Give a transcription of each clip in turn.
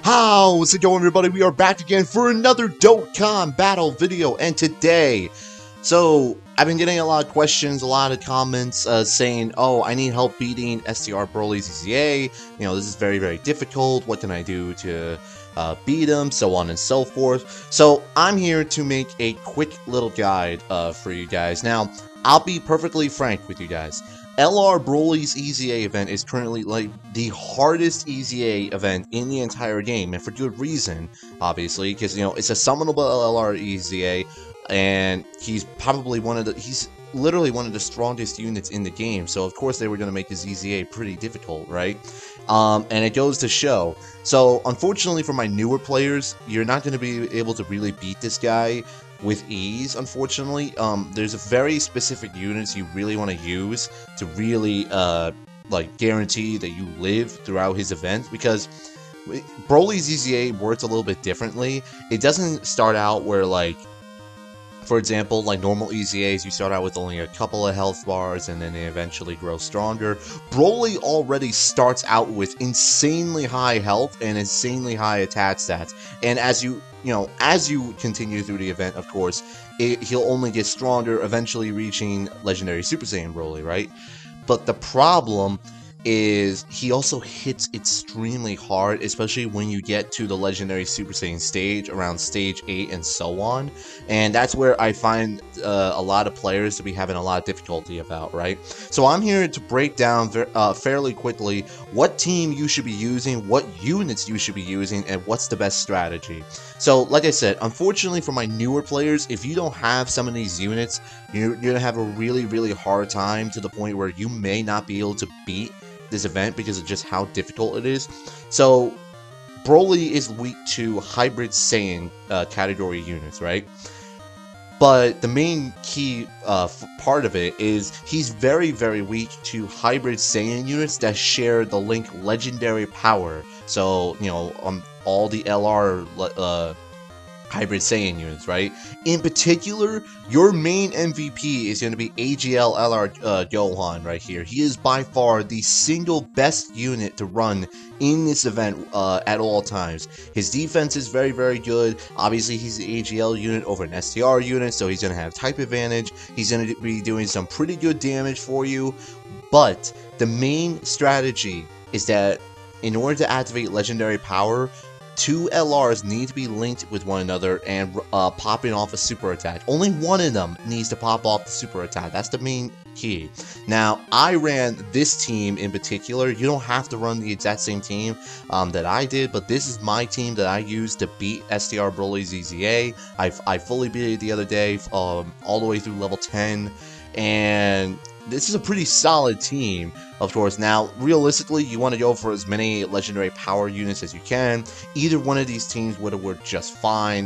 How's it going, everybody? We are back again for another Dokkan battle video, and today, I've been getting a lot of questions, a lot of comments saying, oh, I need help beating STR BROLY's EZA, you know, this is very, very difficult, what can I do to beat him, so on and so forth. So, I'm here to make a quick little guide for you guys. Now, I'll be perfectly frank with you guys. LR BROLY's EZA event is currently like the hardest EZA event in the entire game, and for good reason, obviously, because, you know, it's a summonable LR EZA, and he's literally one of the strongest units in the game, so of course they were going to make his EZA pretty difficult, right? And it goes to show. So, unfortunately for my newer players, you're not going to be able to really beat this guy with ease, unfortunately. There's a very specific units you really want to use to really, like, guarantee that you live throughout his event, because BROLY's EZA works a little bit differently. It doesn't start out where, like, for example, like normal EZAs, you start out with only a couple of health bars and then they eventually grow stronger. BROLY already starts out with insanely high health and insanely high attack stats. And as you continue through the event, of course, he'll only get stronger, eventually reaching Legendary Super Saiyan BROLY, right? But the problem is he also hits extremely hard, especially when you get to the Legendary Super Saiyan stage, around stage 8 and so on, and that's where I find a lot of players to be having a lot of difficulty about, right? So I'm here to break down fairly quickly what team you should be using, what units you should be using, and what's the best strategy. So, like I said, unfortunately for my newer players, if you don't have some of these units, you're going to have a really, really hard time, to the point where you may not be able to beat this event because of just how difficult it is. So, BROLY is weak to Hybrid Saiyan category units, right? But the main key part of it is he's very, very weak to Hybrid Saiyan units that share the link Legendary Power. So, you know, all the LR Hybrid Saiyan units, right? In particular, your main MVP is going to be AGL LR Gohan right here. He is by far the single best unit to run in this event at all times. His defense is very, very good. Obviously, he's the AGL unit over an STR unit, so he's going to have type advantage. He's going to be doing some pretty good damage for you. But the main strategy is that in order to activate Legendary Power, two LRs need to be linked with one another and popping off a super attack. Only one of them needs to pop off the super attack. That's the main key. Now, I ran this team in particular. You don't have to run the exact same team that I did, but this is my team that I used to beat STR BROLY's EZA. I fully beat it the other day, all the way through level 10, and this is a pretty solid team, of course. Now, realistically, you want to go for as many Legendary Power units as you can. Either one of these teams would have worked just fine,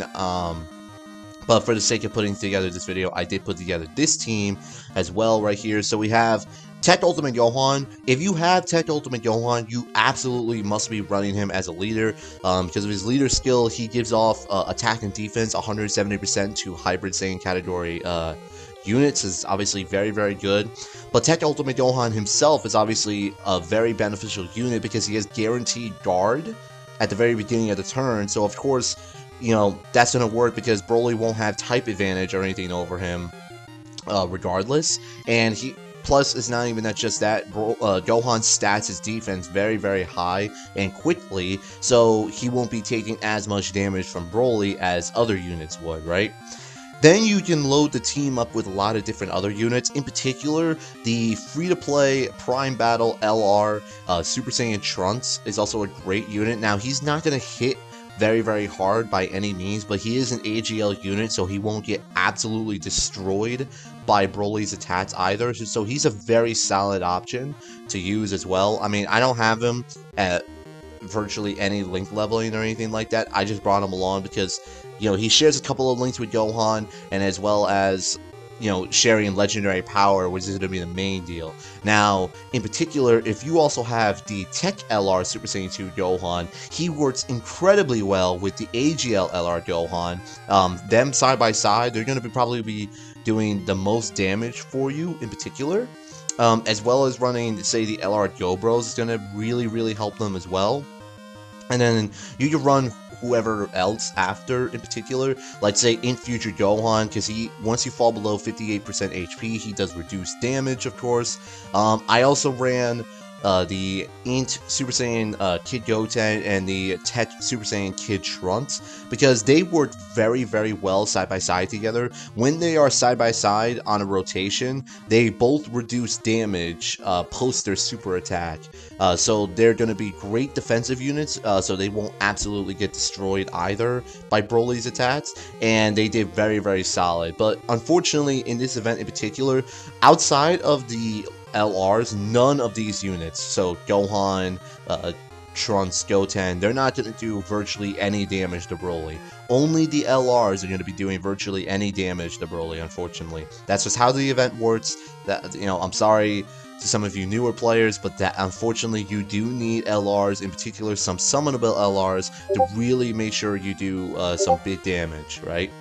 but for the sake of putting together this video, I did put together this team as well right here. So we have Tech Ultimate Gohan. If you have Tech Ultimate Gohan, you absolutely must be running him as a leader, because of his leader skill. He gives off attack and defense 170% to Hybrid Saiyan category units, is obviously very, very good. But Tech Ultimate Gohan himself is obviously a very beneficial unit because he has guaranteed guard at the very beginning of the turn. So of course, you know, that's going to work because BROLY won't have type advantage or anything over him regardless. And plus, it's not even just that, Gohan stats his defense very, very high and quickly, so he won't be taking as much damage from BROLY as other units would, right? Then you can load the team up with a lot of different other units. In particular, the free-to-play Prime Battle LR Super Saiyan Trunks is also a great unit. Now, he's not going to hit very, very hard by any means, but he is an AGL unit, so he won't get absolutely destroyed by BROLY's attacks either. So he's a very solid option to use as well. I mean, I don't have him at virtually any link leveling or anything like that. I just brought him along because, you know, he shares a couple of links with Gohan, and as well as, you know, sharing Legendary Power, which is going to be the main deal. Now, in particular, if you also have the Tech LR Super Saiyan 2 Gohan, he works incredibly well with the AGL LR Gohan. Them side by side, they're going to probably be doing the most damage for you in particular. As well as running, say, the LR Go Bros is going to really, really help them as well. And then you can run whoever else after in particular, like say in future Gohan, because he once you fall below 58% HP, he does reduced damage, of course. I also ran the Int Super Saiyan Kid Goten and the Tech Super Saiyan Kid Trunks because they work very, very well side by side together. When they are side by side on a rotation, they both reduce damage post their super attack. So they're going to be great defensive units, so they won't absolutely get destroyed either by Broly's attacks, and they did very, very solid. But unfortunately, in this event in particular, outside of the LRs, none of these units, so Gohan, Trunks, Goten, they're not going to do virtually any damage to Broly. Only the LRs are going to be doing virtually any damage to Broly, unfortunately. That's just how the event works. That, I'm sorry to some of you newer players, but that unfortunately you do need LRs, in particular some summonable LRs, to really make sure you do some big damage, right?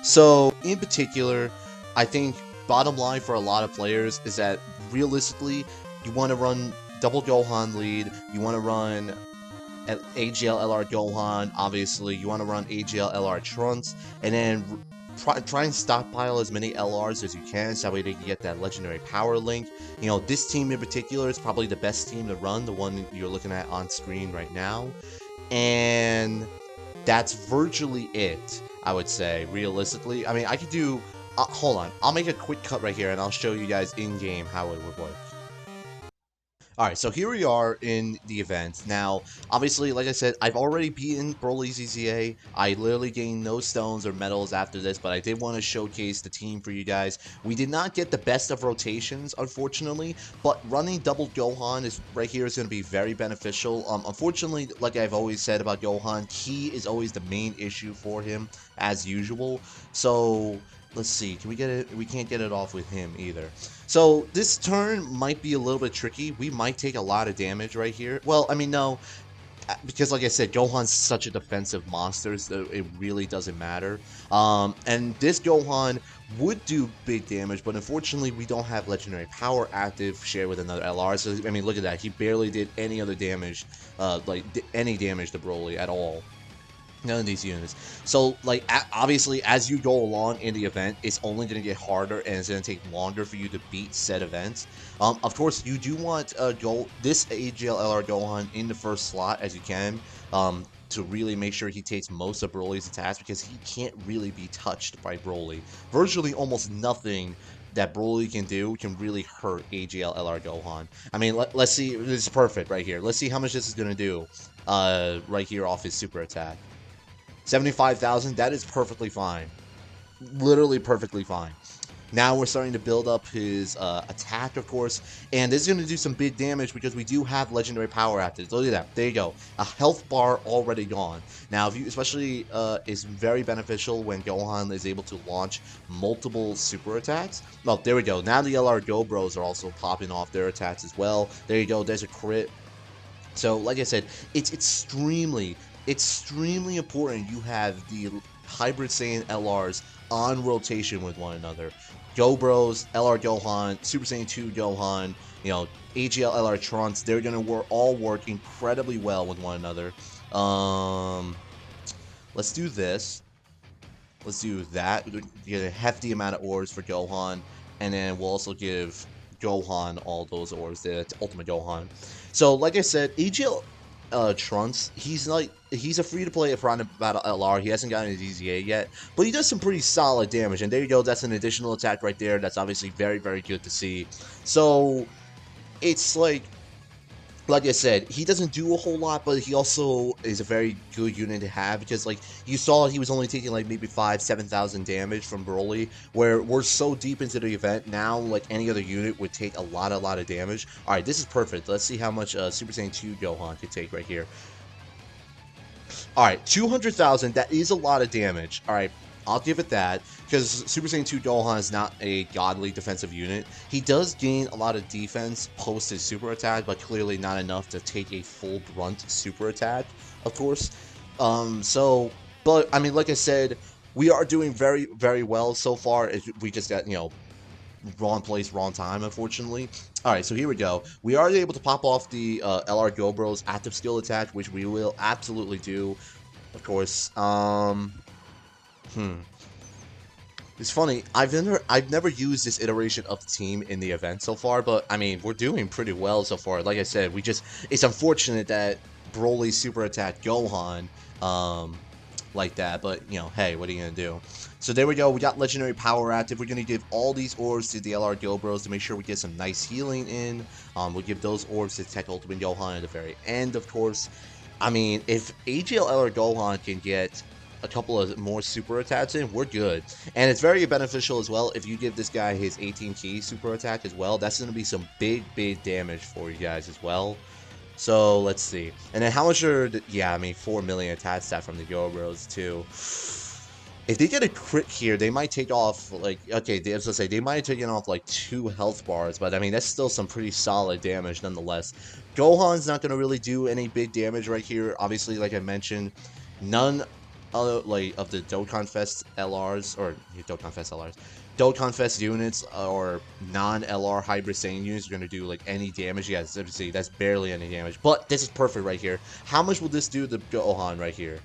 So in particular, I think bottom line for a lot of players is that realistically, you want to run double Gohan lead, you want to run AGL LR Gohan, obviously, you want to run AGL LR Trunks, and then try and stockpile as many LRs as you can, so that way they can get that legendary power link. This team in particular is probably the best team to run, the one you're looking at on screen right now, and that's virtually it, I would say, realistically. I mean, I could do, hold on, I'll make a quick cut right here, and I'll show you guys in-game how it would work. Alright, so here we are in the event. Now, obviously, like I said, I've already beaten Broly's EZA. I literally gained no stones or medals after this, but I did want to showcase the team for you guys. We did not get the best of rotations, unfortunately, but running double Gohan is right here is going to be very beneficial. Unfortunately, like I've always said about Gohan, Ki is always the main issue for him, as usual. So, let's see, can we get it? We can't get it off with him either. So this turn might be a little bit tricky. We might take a lot of damage right here. Well, I mean, no, because like I said, Gohan's such a defensive monster, so it really doesn't matter. And this Gohan would do big damage, but unfortunately we don't have legendary power active shared with another LR. So I mean, look at that. He barely did any other damage, any damage to Broly at all. None of these units. So, like, obviously, as you go along in the event, it's only going to get harder and it's going to take longer for you to beat said events. Of course, you do want this AGL LR Gohan in the first slot as you can, to really make sure he takes most of Broly's attacks because he can't really be touched by Broly. Virtually almost nothing that Broly can do can really hurt AGL LR Gohan. I mean, let's see. This is perfect right here. Let's see how much this is going to do right here off his super attack. 75,000, that is perfectly fine. Literally perfectly fine. Now we're starting to build up his attack, of course, and this is going to do some big damage because we do have legendary power active. Look at that. There you go. A health bar already gone. Now, if you especially is very beneficial when Gohan is able to launch multiple super attacks. Well, there we go. Now the LR Go Bros are also popping off their attacks as well. There you go. There's a crit. So, like I said, it's extremely important you have the Hybrid Saiyan LRs on rotation with one another. Go Bros, LR Gohan, Super Saiyan 2 Gohan, AGL LR Trunks, they're going to all work incredibly well with one another. Let's do this. Let's do that. We get a hefty amount of ores for Gohan, and then we'll also give Gohan all those ores, the Ultimate Gohan. So, like I said, AGL Trunks, he's a free-to-play Piranha Battle LR. He hasn't gotten his EZA yet, but he does some pretty solid damage, and there you go. That's an additional attack right there. That's obviously very, very good to see. So, it's like I said, he doesn't do a whole lot, but he also is a very good unit to have because, like, you saw he was only taking, like, maybe 5,000-7,000 damage from Broly, where we're so deep into the event now, like, any other unit would take a lot of damage. Alright, this is perfect. Let's see how much Super Saiyan 2 Gohan could take right here. Alright, 200,000, that is a lot of damage. Alright, I'll give it that, because Super Saiyan 2 Gohan is not a godly defensive unit. He does gain a lot of defense post his super attack, but clearly not enough to take a full brunt super attack, of course. But, I mean, like I said, we are doing very, very well so far. We just got, wrong place, wrong time, unfortunately. Alright, so here we go. We are able to pop off the LR Gobro's active skill attack, which we will absolutely do, of course. It's funny, I've never used this iteration of the team in the event so far, but I mean, we're doing pretty well so far. Like I said, it's unfortunate that Broly super attacked Gohan, like that, but you know, hey, what are you gonna do? So there we go, we got legendary power active. We're gonna give all these orbs to the LR Gobros to make sure we get some nice healing in. We'll give those orbs to Tech Ultimate Gohan at the very end, of course. I mean, if AGL LR Gohan can get a couple of more super attacks in, we're good. And it's very beneficial as well if you give this guy his 18 key super attack as well. That's going to be some big damage for you guys as well. So let's see. And then how much are yeah, I mean 4 million attack stat from the Gobros too. If they get a crit here, they might take off, like, okay, as I say, they might have taken off, like, 2 health bars, but, I mean, that's still some pretty solid damage, nonetheless. Gohan's not going to really do any big damage right here. Obviously, like I mentioned, none of, like, of the Dokkan Fest LRs, or Dokkan Fest LRs, Dokkan Fest units, or non-LR Hybrid Saiyan units are going to do, like, any damage. Yeah, as you see, that's barely any damage, but this is perfect right here. How much will this do to Gohan right here?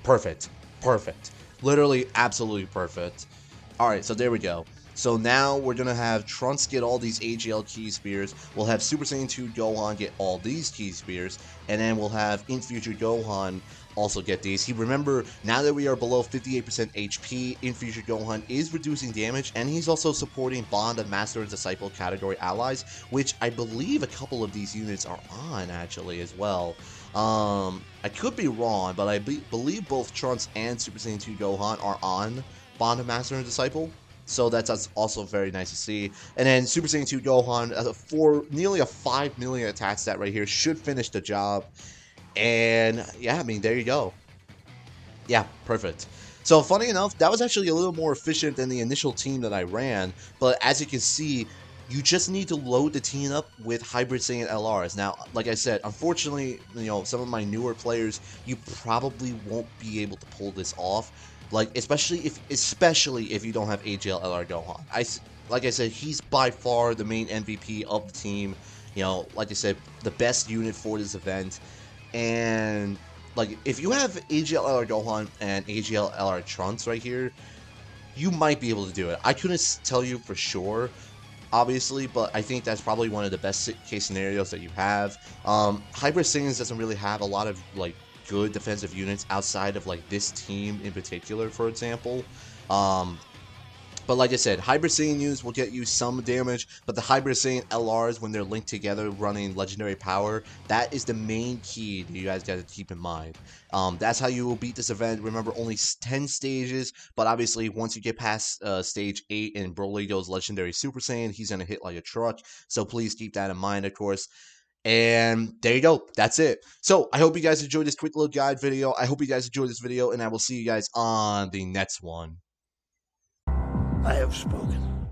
Perfect. Perfect. Literally, absolutely perfect. Alright, so there we go. So now we're going to have Trunks get all these AGL Key Spears. We'll have Super Saiyan 2 Gohan get all these Key Spears. And then we'll have in future Gohan also get these. Remember, now that we are below 58% HP, in future Gohan is reducing damage. And he's also supporting Bond of Master and Disciple category allies, which I believe a couple of these units are on, actually, as well. I could be wrong, but I believe both Trunks and Super Saiyan 2 Gohan are on Bond of Master and Disciple. So that's also very nice to see. And then Super Saiyan 2 Gohan, for nearly a 5 million attack stat right here, should finish the job. And yeah, I mean, there you go. Yeah, perfect. So funny enough, that was actually a little more efficient than the initial team that I ran. But as you can see, you just need to load the team up with Hybrid Saiyan LRs. Now, like I said, unfortunately, you know, some of my newer players, you probably won't be able to pull this off. Like, especially if you don't have AGL LR Gohan. Like I said, he's by far the main MVP of the team. You know, like I said, the best unit for this event. And like, if you have AGL LR Gohan and AGL LR Trunks right here, you might be able to do it. I couldn't tell you for sure, obviously, but I think that's probably one of the best case scenarios that you have. Hybrid Saiyans doesn't really have a lot of, like, good defensive units outside of, like, this team in particular, for example. But like I said, Hybrid Saiyan units will get you some damage, but the Hybrid Saiyan LRs, when they're linked together running Legendary Power, that is the main key that you guys got to keep in mind. That's how you will beat this event. Remember, only 10 stages, but obviously once you get past stage 8 and Broly goes Legendary Super Saiyan, he's going to hit like a truck, so please keep that in mind, of course. And there you go. That's it. So I hope you guys enjoyed this quick little guide video. I hope you guys enjoyed this video, and I will see you guys on the next one. I have spoken.